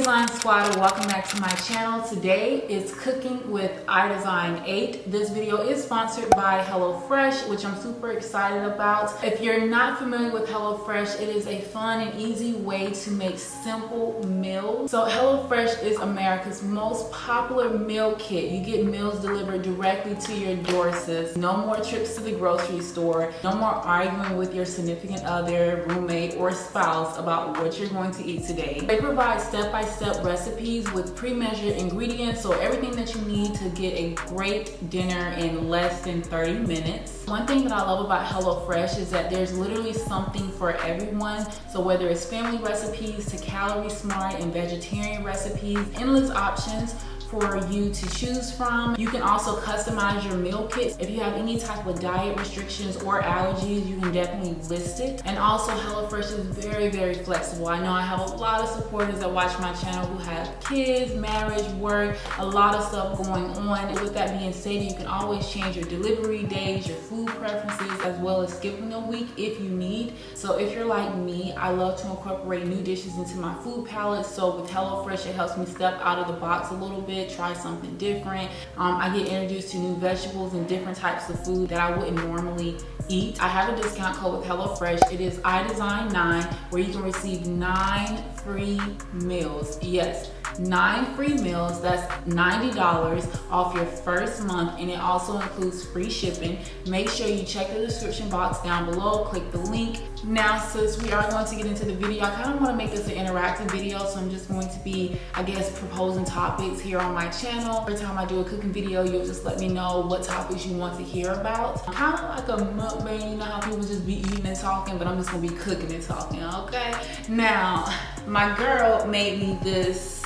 Design Squad, and welcome back to my channel. Today is cooking with iDESIGN8. This video is sponsored by HelloFresh, which I'm super excited about. If you're not familiar with HelloFresh, it is a fun and easy way to make simple meals. So HelloFresh is America's most popular meal kit. You get meals delivered directly to your doorstep. No more trips to the grocery store. No more arguing with your significant other, roommate, or spouse about what you're going to eat today. They provide step-by-step recipes with pre-measured ingredients, so everything that you need to get a great dinner in less than 30 minutes. One thing that I love about HelloFresh is that there's literally something for everyone. So whether it's family recipes to calorie smart and vegetarian recipes, endless options for you to choose from. You can also customize your meal kits. If you have any type of diet restrictions or allergies, you can definitely list it. And also HelloFresh is very, very flexible. I know I have a lot of supporters that watch my channel who have kids, marriage, work, a lot of stuff going on. And with that being stated, you can always change your delivery days, your food preferences, as well as skipping a week if you need. So if you're like me, I love to incorporate new dishes into my food palette. So with HelloFresh, it helps me step out of the box a little bit, try something different. I get introduced to new vegetables and different types of food that I wouldn't normally eat. I have a discount code with HelloFresh. It is iDESIGN9, where you can receive 9 free meals. Yes, 9 free meals. That's $90 off your first month, and it also includes free shipping. Make sure you check the description box down below, click the link. Now, since we are going to get into the video, I kind of want to make this an interactive video, so I'm just going to be, I guess, proposing topics here on my channel. Every time I do a cooking video, you'll just let me know what topics you want to hear about. Kind of like a mukbang, you know how people just be eating and talking, but I'm just gonna be cooking and talking, okay? Now, my girl made me this,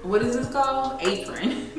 what is this called? Apron.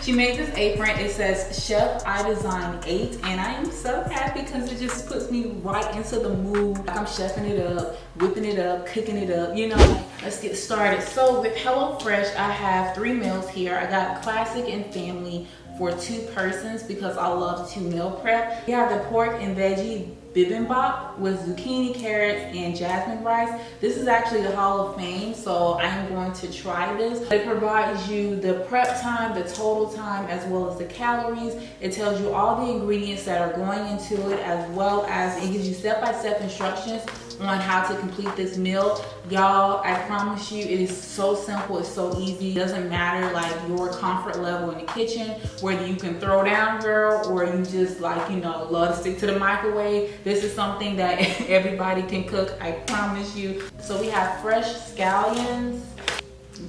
She made this apron. It says Chef iDESIGN8, and I am so happy because it just puts me right into the mood. Like I'm chefing it up, whipping it up, cooking it up, you know. Let's get started. So with HelloFresh, I have 3 meals here. I got classic and family for 2 persons because I love to meal prep. We have the pork and veggie bibimbap with zucchini, carrots, and jasmine rice. This is actually the Hall of Fame, so I am going to try this. It provides you the prep time, the total time, as well as the calories. It tells you all the ingredients that are going into it, as well as it gives you step-by-step instructions on how to complete this meal. Y'all, I promise you, it is so simple, it's so easy. It doesn't matter like your comfort level in the kitchen, whether you can throw down, girl, or you just like, you know, love to stick to the microwave. This is something that everybody can cook, I promise you. So we have fresh scallions,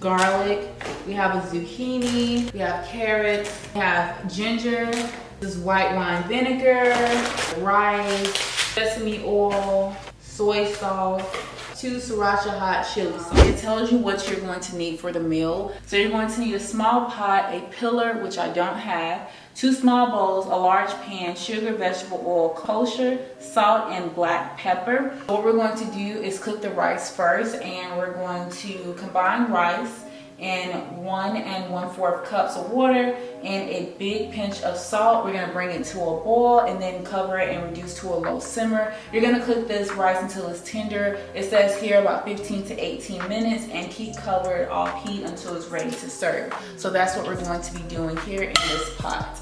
garlic, we have a zucchini, we have carrots, we have ginger, this is white wine vinegar, rice, sesame oil, soy sauce, 2 sriracha hot chili sauce. It tells you what you're going to need for the meal. So you're going to need a small pot, a pillar, which I don't have, 2 small bowls, a large pan, sugar, vegetable oil, kosher, salt, and black pepper. What we're going to do is cook the rice first, and we're going to combine rice and 1 1/4 cups of water and a big pinch of salt. We're gonna bring it to a boil and then cover it and reduce to a low simmer. You're gonna cook this rice until it's tender. It says here about 15 to 18 minutes, and keep covered off heat until it's ready to serve. So that's what we're going to be doing here in this pot.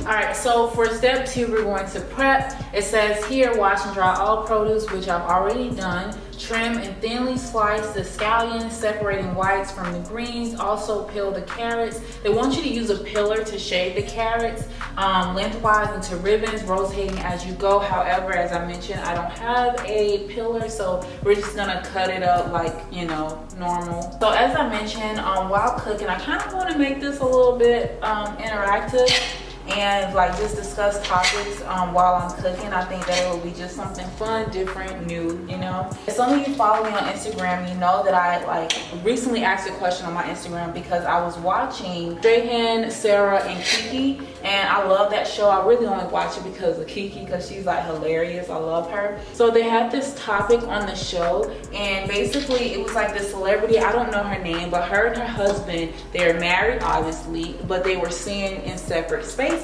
Alright, so for step 2, we're going to prep. It says here, wash and dry all produce, which I've already done. Trim and thinly slice the scallions, separating whites from the greens. Also peel the carrots. They want you to use a peeler to shave the carrots lengthwise into ribbons, rotating as you go. However, as I mentioned, I don't have a peeler, so we're just gonna cut it up like, you know, normal. So as I mentioned, while cooking, I kind of want to make this a little bit interactive and like just discuss topics while I'm cooking. I think that it will be just something fun, different, new, you know. If some of you follow me on Instagram, you know that I like recently asked a question on my Instagram because I was watching Strahan, Sarah, and Kiki, and I love that show. I really only watch it because of Kiki, because she's like hilarious. I love her. So they had this topic on the show, and basically it was like this celebrity, I don't know her name, but her and her husband, they're married obviously, but they were seeing in separate spaces.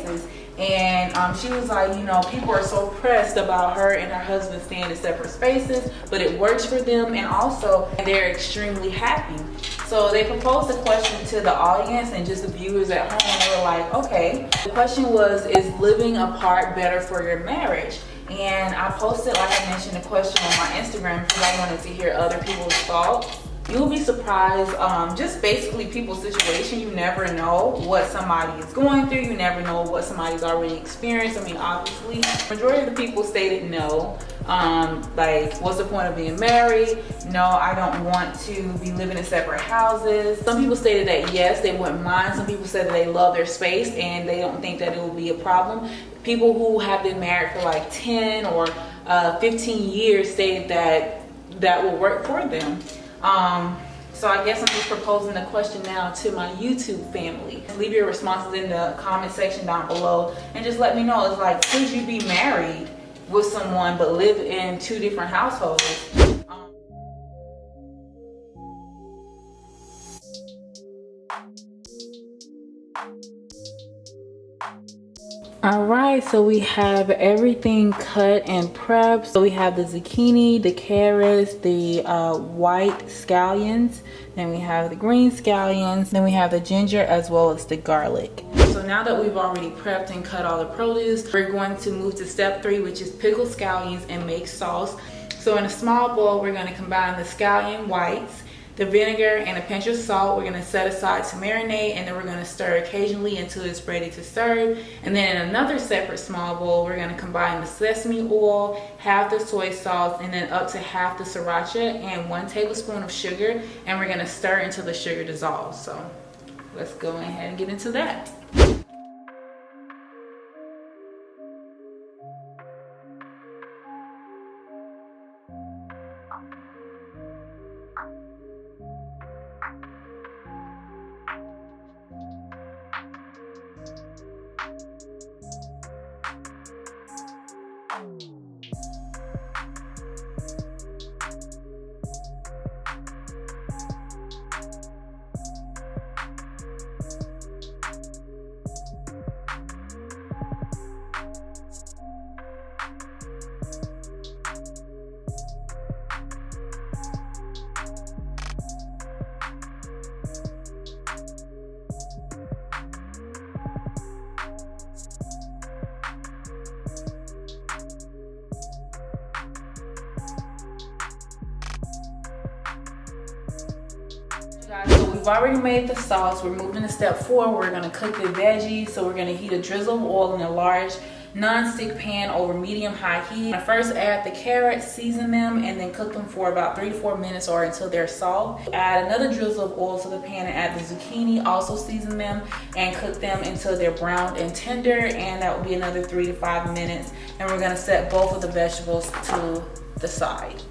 And she was like, you know, people are so pressed about her and her husband staying in separate spaces, but it works for them, and also they're extremely happy. So they proposed a question to the audience and just the viewers at home. They were like, okay, the question was, is living apart better for your marriage? And I posted, like I mentioned, the question on my Instagram because I wanted to hear other people's thoughts. You'll be surprised, just basically people's situation. You never know what somebody is going through. You never know what somebody's already experienced. I mean, obviously, majority of the people stated no. Like, what's the point of being married? No, I don't want to be living in separate houses. Some people stated that yes, they wouldn't mind. Some people said that they love their space and they don't think that it will be a problem. People who have been married for like 10 or 15 years stated that that will work for them. So I guess I'm just proposing the question now to my YouTube family. Leave your responses in the comment section down below and just let me know. It's like, could you be married with someone but live in 2 different households? All right, so we have everything cut and prepped. So we have the zucchini, the carrots, the white scallions, then we have the green scallions, then we have the ginger as well as the garlic. So now that we've already prepped and cut all the produce, we're going to move to step 3, which is pickle scallions and make sauce. So in a small bowl, we're going to combine the scallion whites, the vinegar, and a pinch of salt. We're going to set aside to marinate, and then we're going to stir occasionally until it's ready to serve. And then in another separate small bowl, we're going to combine the sesame oil, half the soy sauce, and then up to half the sriracha and 1 tablespoon of sugar. And we're going to stir until the sugar dissolves. So let's go ahead and get into that. So we've already made the sauce. We're moving to step 4. We're going to cook the veggies. So we're going to heat a drizzle of oil in a large non-stick pan over medium-high heat. First add the carrots, season them, and then cook them for about 3 to 4 minutes or until they're soft. Add another drizzle of oil to the pan and add the zucchini, also season them, and cook them until they're browned and tender, and that will be another 3 to 5 minutes. And we're going to set both of the vegetables to the side.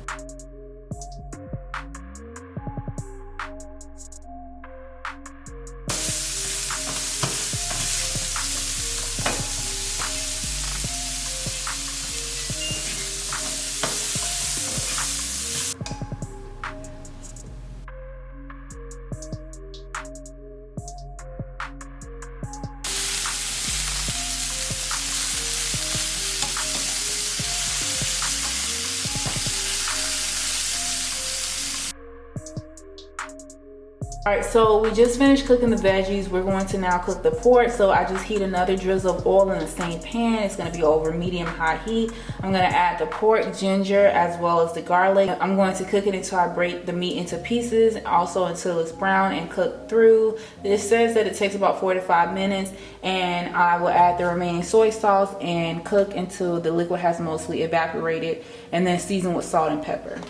All right, so we just finished cooking the veggies. We're going to now cook the pork. So I just heat another drizzle of oil in the same pan. It's going to be over medium-high heat. I'm going to add the pork, ginger, as well as the garlic. I'm going to cook it until I break the meat into pieces, also until it's brown and cooked through. This says that it takes about 4 to 5 minutes, and I will add the remaining soy sauce and cook until the liquid has mostly evaporated, and then season with salt and pepper.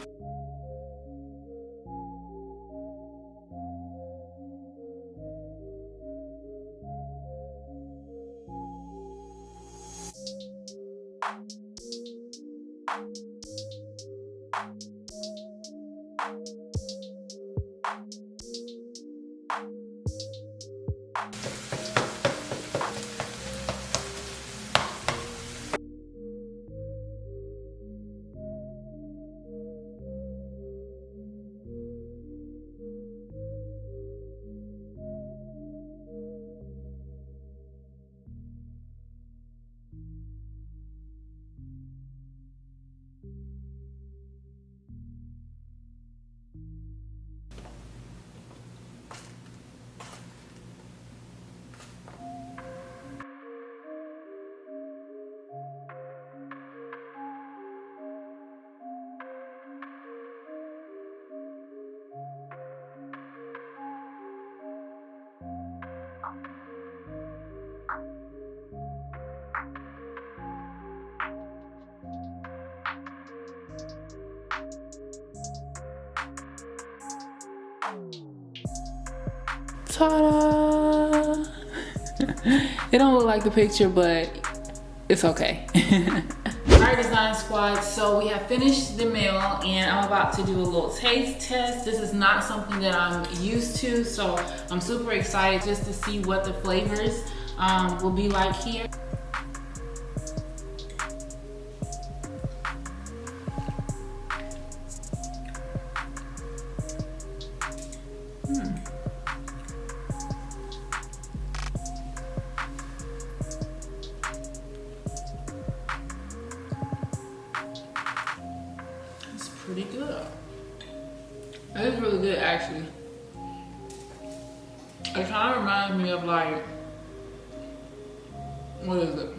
Ta-da! It don't look like the picture, but it's okay. Alright, Design Squad, so we have finished the meal and I'm about to do a little taste test. This is not something that I'm used to, so I'm super excited just to see what the flavors will be like here. Pretty good. It is really good, actually. It kind of reminds me of like, what is it?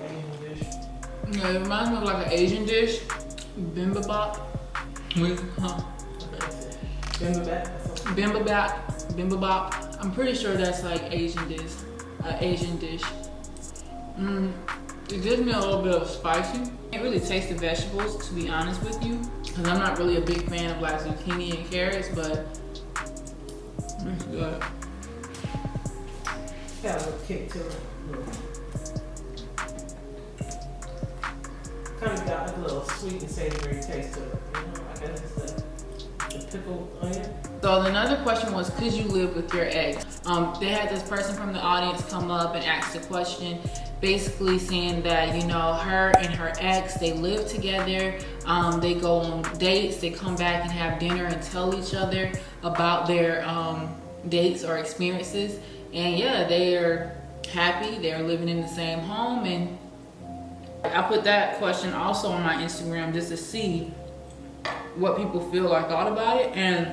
Asian dish. Yeah, it reminds me of like an Asian dish, bibimbap. Bibimbap. I'm pretty sure that's like Asian dish, Asian dish. It gives me a little bit of spicy. I can't really taste the vegetables, to be honest with you, because I'm not really a big fan of like zucchini and carrots, but it's good. Got a little kick to it. Kind of got like a little sweet and savory taste to it. You know, I guess it's the pickled onion. So another question was, could you live with your ex? They had this person from the audience come up and ask the question, basically saying that, you know, her and her ex, they live together, they go on dates, they come back and have dinner and tell each other about their dates or experiences. And yeah, they are happy, they're living in the same home. And I put that question also on my Instagram just to see what people feel I thought about it. And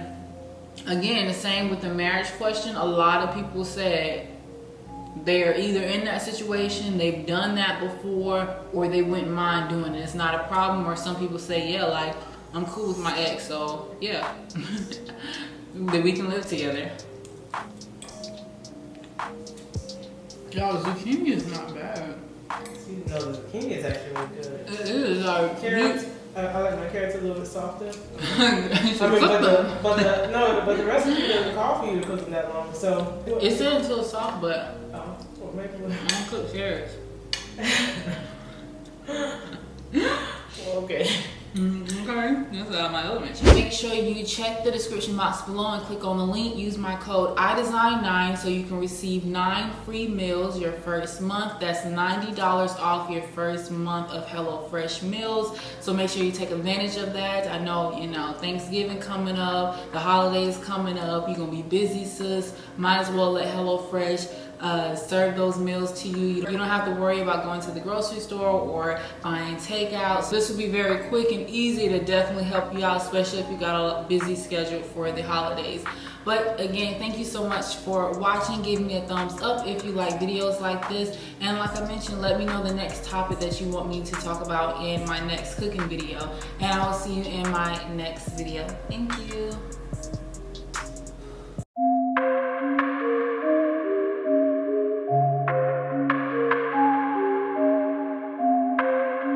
again, the same with the marriage question. A lot of people said they're either in that situation, they've done that before, or they wouldn't mind doing it. It's not a problem. Or some people say, yeah, like, I'm cool with my ex, so yeah, that we can live together. Y'all, zucchini is not bad. See, no, the zucchini is actually really good. It is like carrots. I like my carrots a little bit softer. but the recipe doesn't call for you to cook them that long. So it said until soft, but well, maybe I don't cook carrots. well, okay. Okay, that's out of my element. Make sure you check the description box below and click on the link. Use my code iDESIGN8 so you can receive 9 free meals your first month. That's $90 off your first month of HelloFresh meals. So make sure you take advantage of that. I know, you know, Thanksgiving coming up, the holidays coming up. You're gonna be busy, sis. Might as well let HelloFresh serve those meals to you. You don't have to worry about going to the grocery store or buying takeout. So this will be very quick and easy to definitely help you out, especially if you got a busy schedule for the holidays. But again, thank you so much for watching. Give me a thumbs up if you like videos like this. And like I mentioned, let me know the next topic that you want me to talk about in my next cooking video. And I will see you in my next video. Thank you.